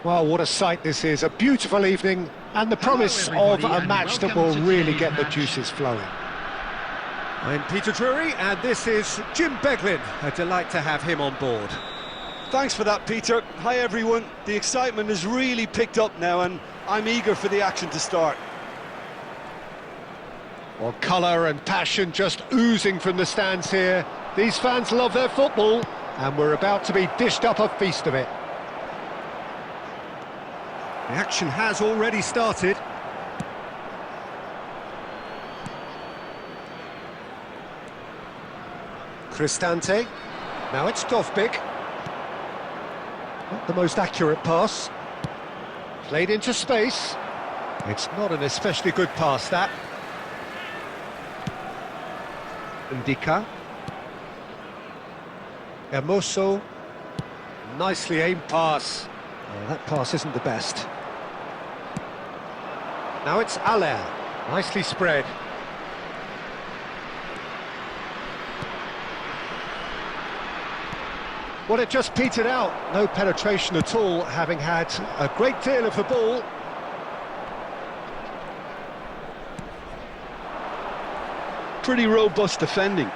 Well, what a sight this is, a beautiful evening, and the promise of a match that will really get the juices flowing. I'm Peter Drury, and this is Jim Beglin. A delight to have him on board. Thanks for that, Peter. Hi, everyone. The excitement has really picked up now, and I'm eager for the action to start. Well, colour and passion just oozing from the stands here. These fans love their football, and we're about to be dished up a feast of it. The action has already started. Cristante. Now it's Dovbyk. Not the most accurate pass. Played into space. It's not an especially good pass, that. Ndika. Hermoso. Nicely aimed pass. Oh, that pass isn't the best. Now it's Aller. Nicely spread. Well, it just petered out. No penetration at all, having had a great deal of the ball. Pretty robust defending.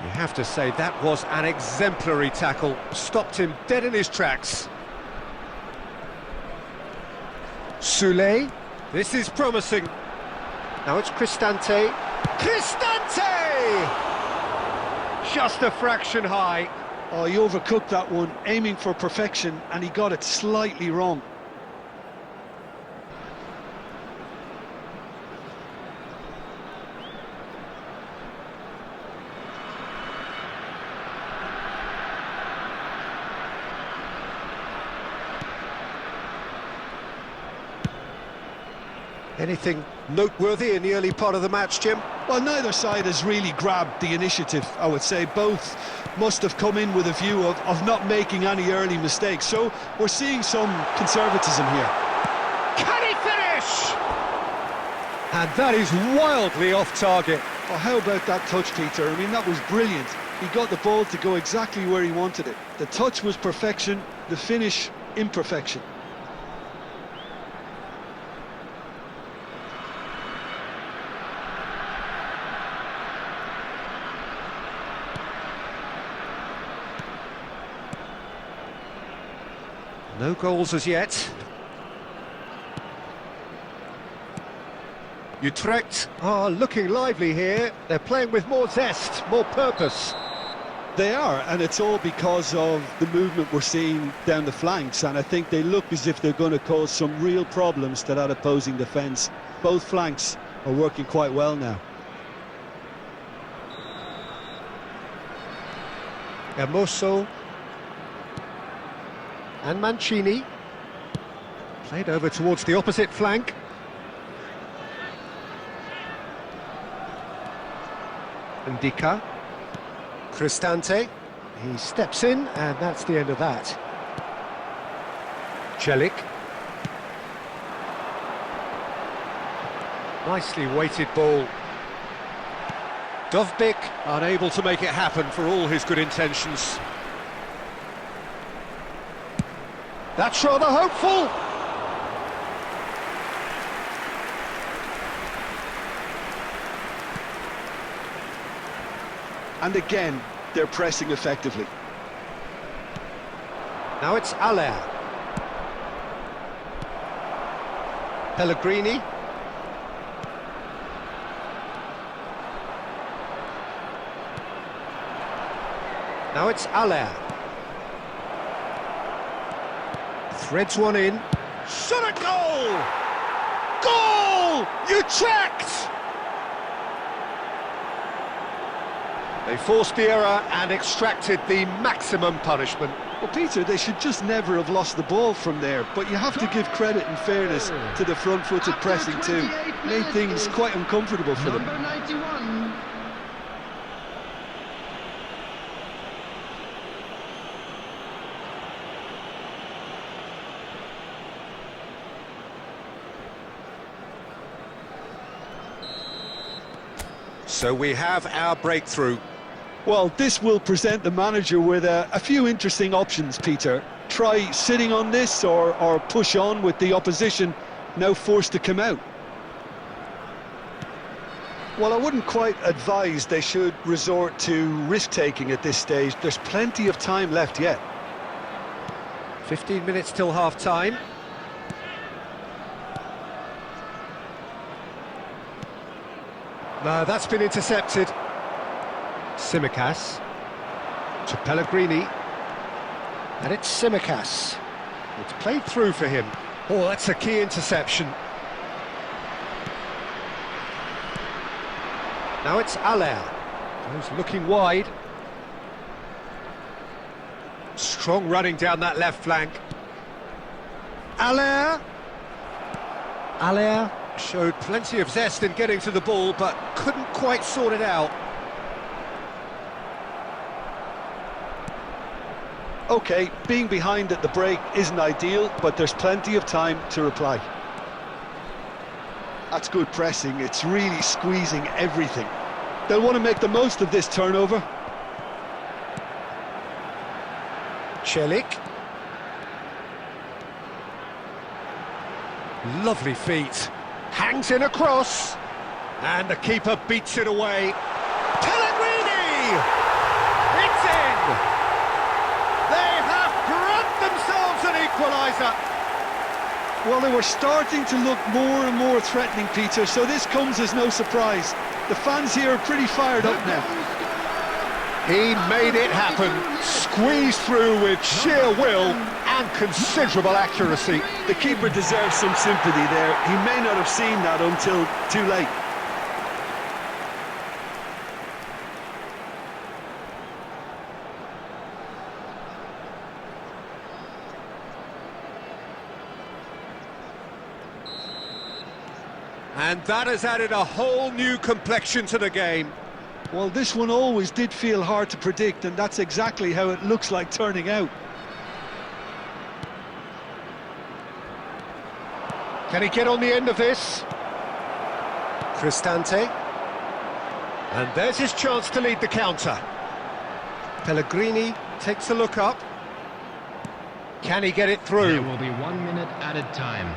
You have to say that was an exemplary tackle. Stopped him dead in his tracks. Soulé. This is promising. Now it's Cristante. Cristante! Just a fraction high. Oh, he overcooked that one, aiming for perfection, and he got it slightly wrong. Anything noteworthy in the early part of the match, Jim? Well, neither side has really grabbed the initiative, I would say. Both must have come in with a view of not making any early mistakes. So we're seeing some conservatism here. Can he finish? And that is wildly off target. Oh, how about that touch, Peter? I mean, that was brilliant. He got the ball to go exactly where he wanted it. The touch was perfection, the finish, imperfection. No goals as yet. Utrecht are looking lively here. They're playing with more zest, more purpose. They are, and it's all because of the movement we're seeing down the flanks, and I think they look as if they're going to cause some real problems to that opposing defence. Both flanks are working quite well now. Hermoso. And Mancini. Played over towards the opposite flank. Ndika. Cristante. He steps in, and that's the end of that. Celik. Nicely weighted ball. Dovbyk unable to make it happen for all his good intentions. That's rather hopeful. And again, they're pressing effectively. Now it's Aller. Pellegrini. Now it's Aller. Threads one in. Shot a goal! Goal! Utrecht! They forced the error and extracted the maximum punishment. Well, Peter, they should just never have lost the ball from there, but you have to give credit and fairness to the front-footed pressing too. Made things quite uncomfortable for them. Number 91. So we have our breakthrough. Well, this will present the manager with a few interesting options, Peter. Try sitting on this or push on with the opposition now forced to come out. Well, I wouldn't quite advise they should resort to risk-taking at this stage. There's plenty of time left yet. 15 minutes till half-time. No, that's been intercepted. Tsimikas to Pellegrini. And it's Tsimikas. It's played through for him. Oh, that's a key interception. Now it's Aller. Goes looking wide. Strong running down that left flank. Aller showed plenty of zest in getting to the ball, but couldn't quite sort it out. OK, being behind at the break isn't ideal, but there's plenty of time to reply. That's good pressing, it's really squeezing everything. They'll want to make the most of this turnover. Celik. Lovely feet. Hangs in a cross. And the keeper beats it away. Pellegrini! It's in! They have grabbed themselves an equaliser. Well, they were starting to look more and more threatening, Peter, so this comes as no surprise. The fans here are pretty fired up now. He made it happen, squeezed through with sheer will and considerable accuracy. The keeper deserves some sympathy there. He may not have seen that until too late. And that has added a whole new complexion to the game. Well, this one always did feel hard to predict, and that's exactly how it looks like turning out. Can he get on the end of this? Cristante. And there's his chance to lead the counter. Pellegrini takes a look up. Can he get it through? There will be 1 minute added time.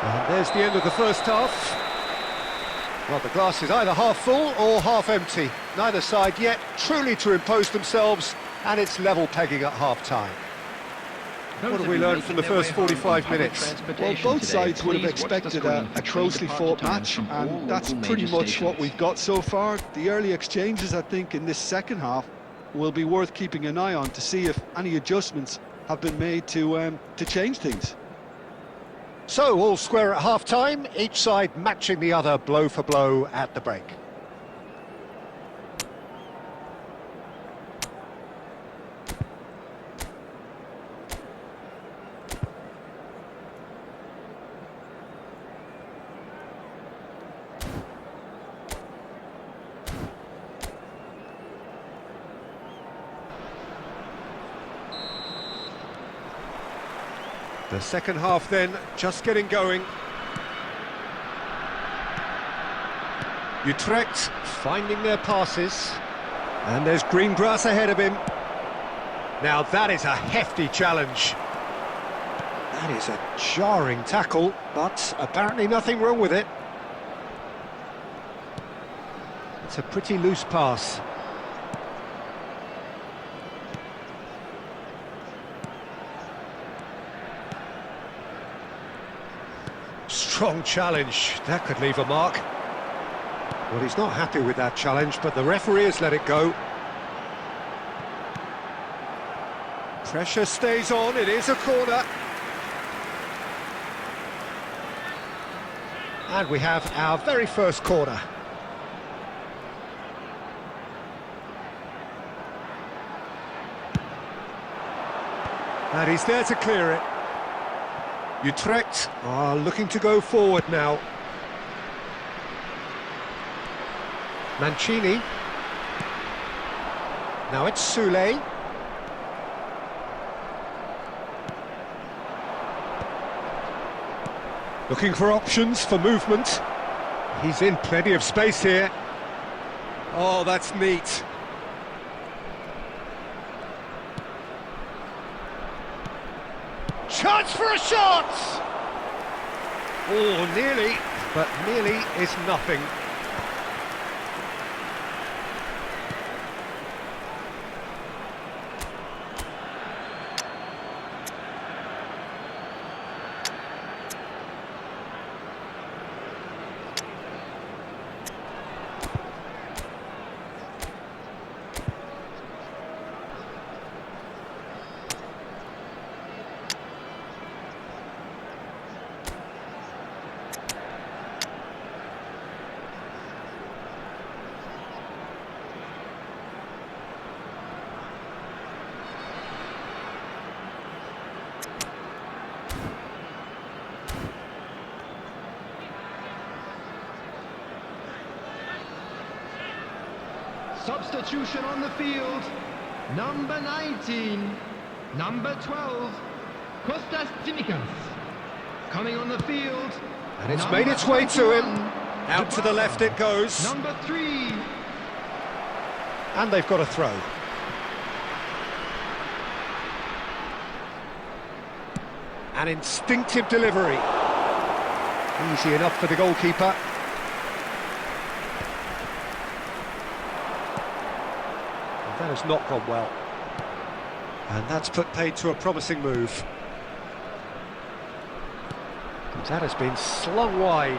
And there's the end of the first half. Well, the glass is either half full or half empty. Neither side yet truly to impose themselves, and it's level pegging at half-time. What have we learned from the first 45 minutes? Well, both sides would have expected a closely fought match, and that's pretty much what we've got so far. The early exchanges, I think, in this second half will be worth keeping an eye on to see if any adjustments have been made to change things. So, all square at half-time, each side matching the other blow for blow at the break. The second half then, just getting going. Utrecht finding their passes. And there's green grass ahead of him. Now that is a hefty challenge. That is a jarring tackle, but apparently nothing wrong with it. It's a pretty loose pass. Strong challenge, that could leave a mark. Well, he's not happy with that challenge, but the referee has let it go. Pressure stays on, it is a corner. And we have our very first corner. And he's there to clear it. Utrecht are looking to go forward now. Mancini. Now it's Sule. Looking for options for movement. He's in plenty of space here. Oh, that's neat. Chance for a shot! Oh, nearly, but nearly is nothing. Substitution on the field. Number 19, number 12, Kostas Tsimikas. Coming on the field. And it's made its way to him. Out to the left it goes. Number 3. And they've got a throw. An instinctive delivery. Easy enough for the goalkeeper. That has not gone well. And that's put paid to a promising move. That has been slung wide.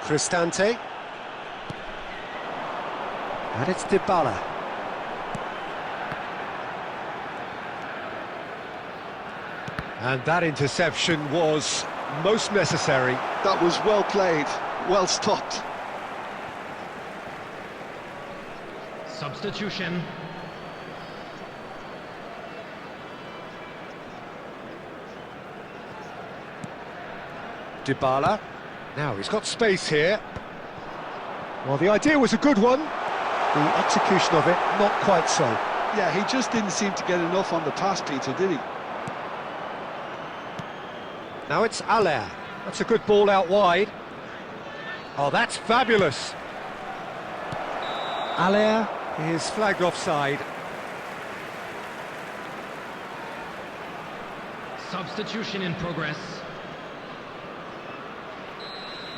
Cristante. And it's Dybala. And that interception was most necessary. That was well played, well stopped. Substitution. Dybala. Now he's got space here. Well, the idea was a good one. The execution of it, not quite so. Yeah, he just didn't seem to get enough on the pass, Peter, did he? Now it's Aller. That's a good ball out wide. Oh, that's fabulous. Aller is flagged offside. Substitution in progress.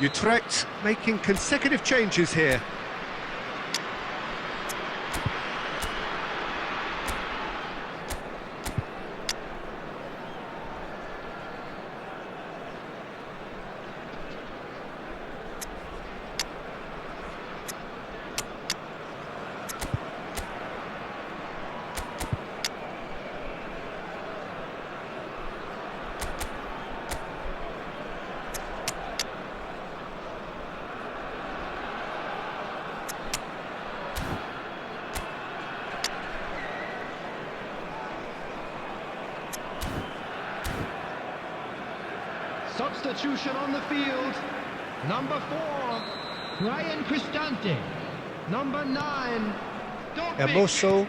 Utrecht making consecutive changes here. Substitution on the field. Number 4, Ryan Cristante. Number 9, Dovbyk. Hermoso.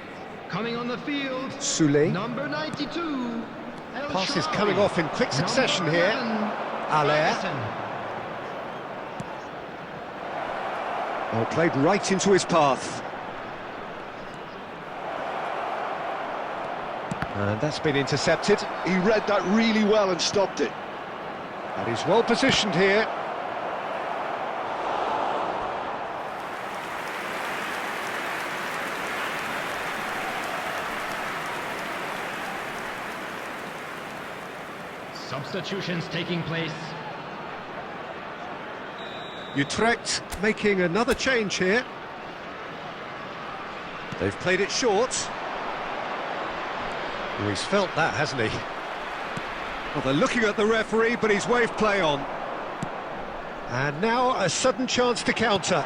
Coming on the field. Soule. Number 92, El Passes Shaarawy. coming off in quick succession here. Aller. Oh, played right into his path. And that's been intercepted. He read that really well and stopped it. And he's well positioned here. Substitutions taking place. Utrecht making another change here. They've played it short. Oh, he's felt that, hasn't he? Well, they're looking at the referee, but he's waved play on. And now a sudden chance to counter.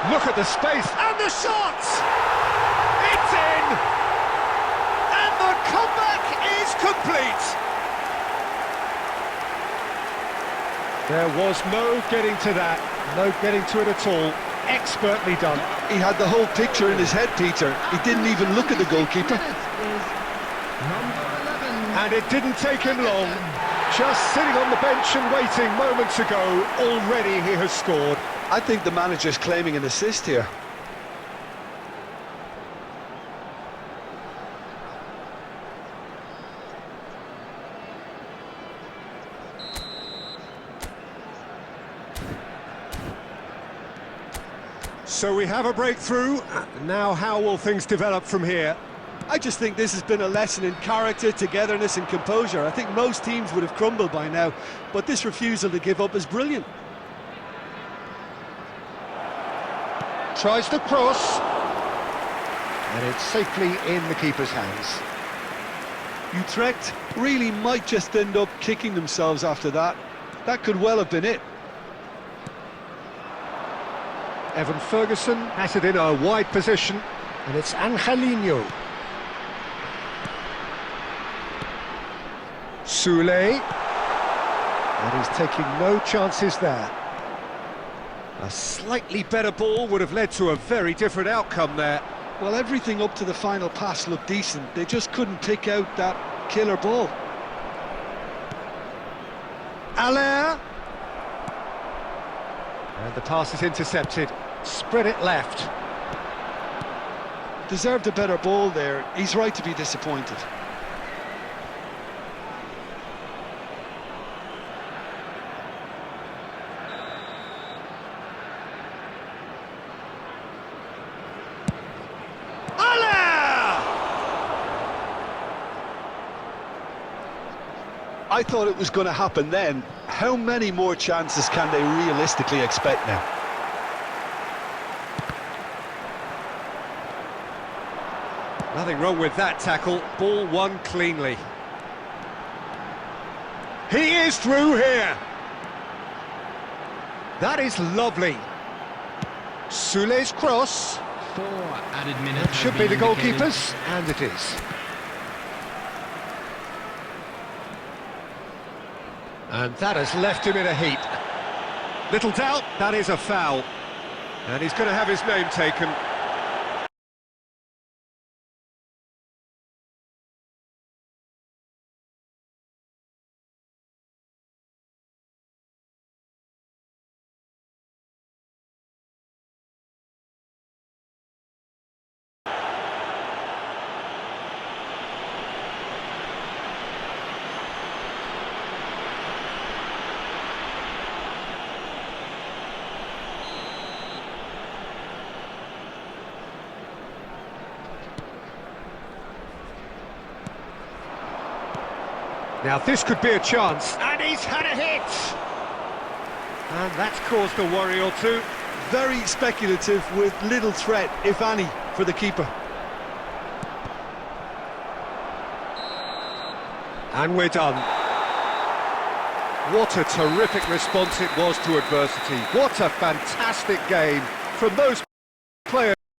Look at the space, and the shot! It's in! And the comeback is complete! There was no getting to that, no getting to it at all. expertly done. He had the whole picture in his head, Peter. He didn't even look at the goalkeeper. Number 11. And it didn't take him long. Just sitting on the bench and waiting moments ago, already he has scored. I think the manager's claiming an assist here. So we have a breakthrough. Now how will things develop from here? I just think this has been a lesson in character, togetherness and composure. I think most teams would have crumbled by now, but this refusal to give up is brilliant. Tries the cross. And it's safely in the keeper's hands. Utrecht really might just end up kicking themselves after that. That could well have been it. Evan Ferguson has it in a wide position, and it's Angelino. Soulé. And he's taking no chances there. A slightly better ball would have led to a very different outcome there. Well, everything up to the final pass looked decent. They just couldn't pick out that killer ball. Allaire. And the pass is intercepted. Spread it left. Deserved a better ball there. He's right to be disappointed. I thought it was going to happen then. How many more chances can they realistically expect now? Nothing wrong with that tackle. Ball won cleanly. He is through here. That is lovely. Soulé's cross. 4 added minutes. That should have be the been indicated. goalkeeper's, and it is. And that has left him in a heap. Little doubt, that is a foul. And he's going to have his name taken. Now this could be a chance, and he's had a hit! And that's caused a worry or two. Very speculative with little threat, if any, for the keeper. And we're done. What a terrific response it was to adversity. What a fantastic game from those players.